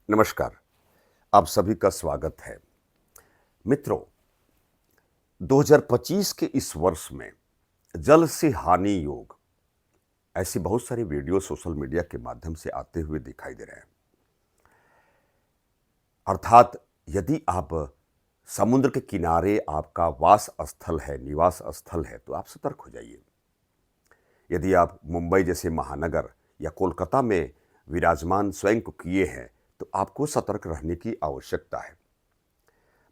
नमस्कार। आप सभी का स्वागत है। मित्रों, 2025 के इस वर्ष में जल से हानि योग ऐसी बहुत सारी वीडियो सोशल मीडिया के माध्यम से आते हुए दिखाई दे रहे हैं। अर्थात यदि आप समुद्र के किनारे आपका वास स्थल है, निवास स्थल है, तो आप सतर्क हो जाइए। यदि आप मुंबई जैसे महानगर या कोलकाता में विराजमान स्वयं को किए हैं, तो आपको सतर्क रहने की आवश्यकता है।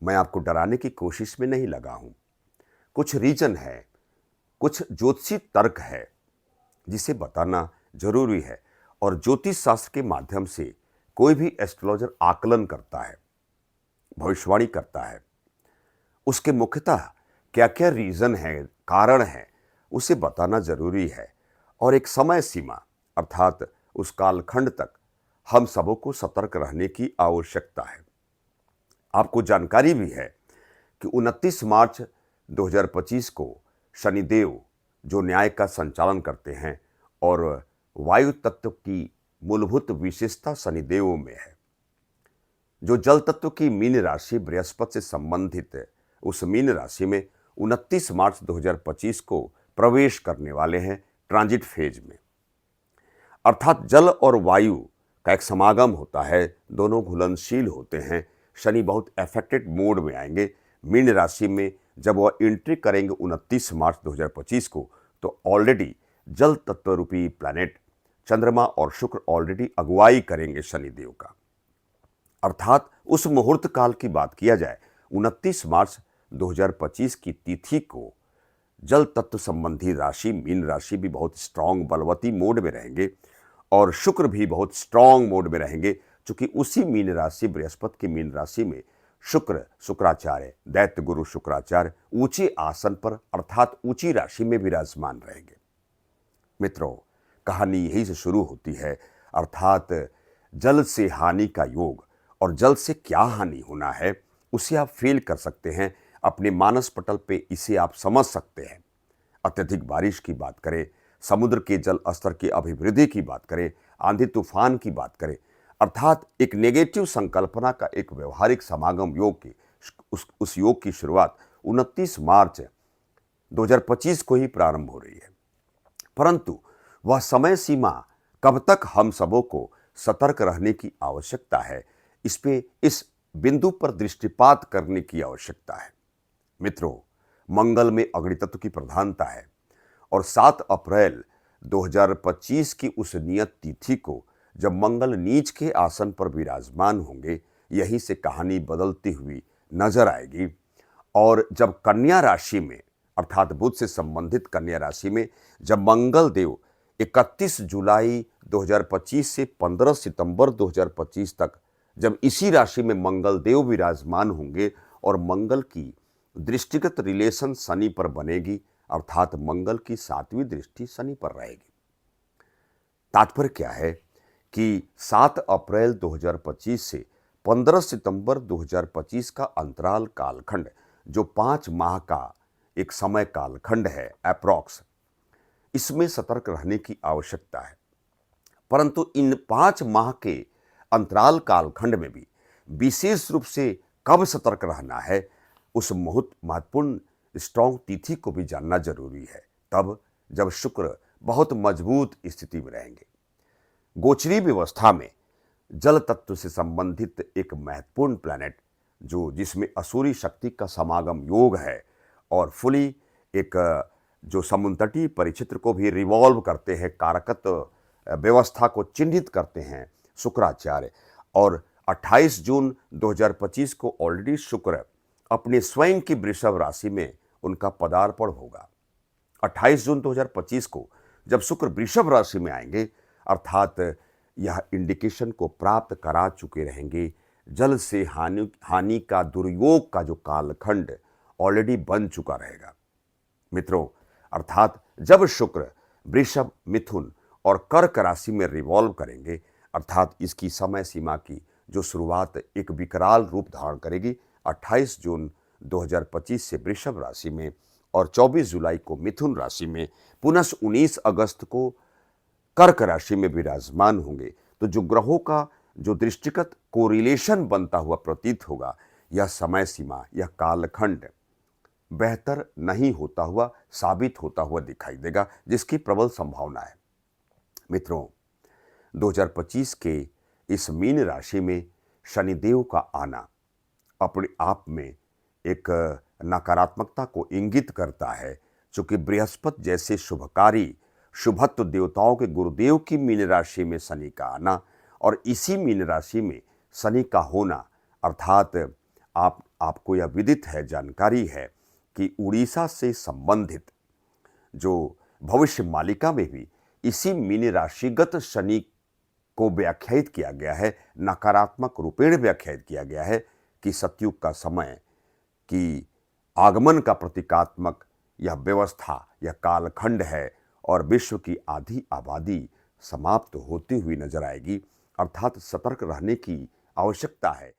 मैं आपको डराने की कोशिश में नहीं लगा हूं। कुछ रीजन है, कुछ ज्योतिषी तर्क है जिसे बताना जरूरी है। और ज्योतिष शास्त्र के माध्यम से कोई भी एस्ट्रोलॉजर आकलन करता है, भविष्यवाणी करता है, उसके मुख्यतः क्या क्या रीजन है, कारण है, उसे बताना जरूरी है। और एक समय सीमा अर्थात उस कालखंड तक हम सबों को सतर्क रहने की आवश्यकता है। आपको जानकारी भी है कि 29 मार्च 2025 को शनिदेव, जो न्याय का संचालन करते हैं और वायु तत्व की मूलभूत विशेषता शनिदेव में है, जो जल तत्व की मीन राशि बृहस्पति से संबंधित है, उस मीन राशि में 29 मार्च 2025 को प्रवेश करने वाले हैं ट्रांजिट फेज में। अर्थात जल और वायु का एक समागम होता है, दोनों घुलनशील होते हैं। शनि बहुत अफेक्टेड मोड में आएंगे मीन राशि में। जब वह एंट्री करेंगे 29 मार्च 2025 को, तो ऑलरेडी जल तत्व रूपी प्लैनेट चंद्रमा और शुक्र ऑलरेडी अगुवाई करेंगे शनिदेव का। अर्थात उस मुहूर्त काल की बात किया जाए, 29 मार्च 2025 की तिथि को जल तत्व संबंधी राशि मीन राशि भी बहुत स्ट्रांग बलवती मोड में रहेंगे और शुक्र भी बहुत स्ट्रांग मोड में रहेंगे, क्योंकि उसी मीन राशि बृहस्पति की मीन राशि में शुक्राचार्य, दैत्य गुरु शुक्राचार्य ऊंचे आसन पर अर्थात ऊंची राशि में विराजमान रहेंगे। मित्रों, कहानी यही से शुरू होती है। अर्थात जल से हानि का योग, और जल से क्या हानि होना है उसे आप फील कर सकते हैं। अपने मानस पटल पे इसे आप समझ सकते हैं। अत्यधिक बारिश की बात करें, समुद्र के जल स्तर की अभिवृद्धि की बात करें, आंधी तूफान की बात करें, अर्थात एक नेगेटिव संकल्पना का एक व्यवहारिक समागम योग की उस योग की शुरुआत 29 मार्च 2025 को ही प्रारंभ हो रही है। परंतु वह समय सीमा कब तक हम सबों को सतर्क रहने की आवश्यकता है, इस बिंदु पर दृष्टिपात करने की आवश्यकता है। मित्रों, मंगल में अग्नि तत्व की प्रधानता है और 7 अप्रैल 2025 की उस नियत तिथि को जब मंगल नीच के आसन पर विराजमान होंगे, यहीं से कहानी बदलती हुई नजर आएगी। और जब कन्या राशि में अर्थात बुध से संबंधित कन्या राशि में जब मंगल देव 31 जुलाई 2025 से 15 सितंबर 2025 तक जब इसी राशि में मंगल देव विराजमान होंगे और मंगल की दृष्टिगत रिलेशन शनि पर बनेगी, अर्थात मंगल की 7वीं दृष्टि शनि पर रहेगी। तात्पर्य क्या है कि 7 अप्रैल 2025 से 15 सितंबर 2025 का अंतराल कालखंड, जो 5 माह का एक समय कालखंड है अप्रॉक्स, इसमें सतर्क रहने की आवश्यकता है। परंतु इन 5 माह के अंतराल कालखंड में भी विशेष रूप से कब सतर्क रहना है, उस महत्वपूर्ण स्ट्रॉन्ग तिथि को भी जानना जरूरी है। तब जब शुक्र बहुत मजबूत स्थिति में रहेंगे। गोचरी व्यवस्था में जल तत्व से संबंधित एक महत्वपूर्ण प्लैनेट, जिसमें असुरी शक्ति का समागम योग है और फुली एक जो समुद्र तटीय परिक्षेत्र को भी रिवॉल्व करते हैं, कारकत्व व्यवस्था को चिन्हित करते हैं शुक्राचार्य। और 28 जून 2025 को ऑलरेडी शुक्र अपने स्वयं की वृषभ राशि में उनका पदार्पण होगा। 28 जून 2025 को जब शुक्र वृषभ राशि में आएंगे, अर्थात यह इंडिकेशन को प्राप्त करा चुके रहेंगे। जल से हानि का दुर्योग का जो कालखंड ऑलरेडी बन चुका रहेगा। मित्रों, अर्थात जब शुक्र वृषभ, मिथुन और कर्क राशि में रिवॉल्व करेंगे, अर्थात इसकी समय सीमा की जो शुरुआत एक विकराल रूप धारण करेगी 28 जून 2025 से वृषभ राशि में और 24 जुलाई को मिथुन राशि में, पुनः 19 अगस्त को कर्क राशि में विराजमान होंगे। तो जो ग्रहों का जो दृष्टिगत कोरिलेशन बनता हुआ प्रतीत होगा, यह समय सीमा, यह कालखंड बेहतर नहीं होता हुआ साबित होता हुआ दिखाई देगा, जिसकी प्रबल संभावना है। मित्रों, 2025 के इस मीन राशि में शनिदेव का आना अपने आप में एक नकारात्मकता को इंगित करता है, चूंकि बृहस्पति जैसे शुभकारी शुभत्व देवताओं के गुरुदेव की मीन राशि में शनि का आना और इसी मीन राशि में शनि का होना, अर्थात आपको यह विदित है, जानकारी है कि उड़ीसा से संबंधित जो भविष्य मालिका में भी इसी मीन राशिगत शनि को व्याख्यायित किया गया है, नकारात्मक रूपेण व्याख्यायित किया गया है कि सतयुग का समय की आगमन का प्रतीकात्मक यह व्यवस्था, यह कालखंड है और विश्व की आधी आबादी समाप्त होती हुई नजर आएगी, अर्थात सतर्क रहने की आवश्यकता है।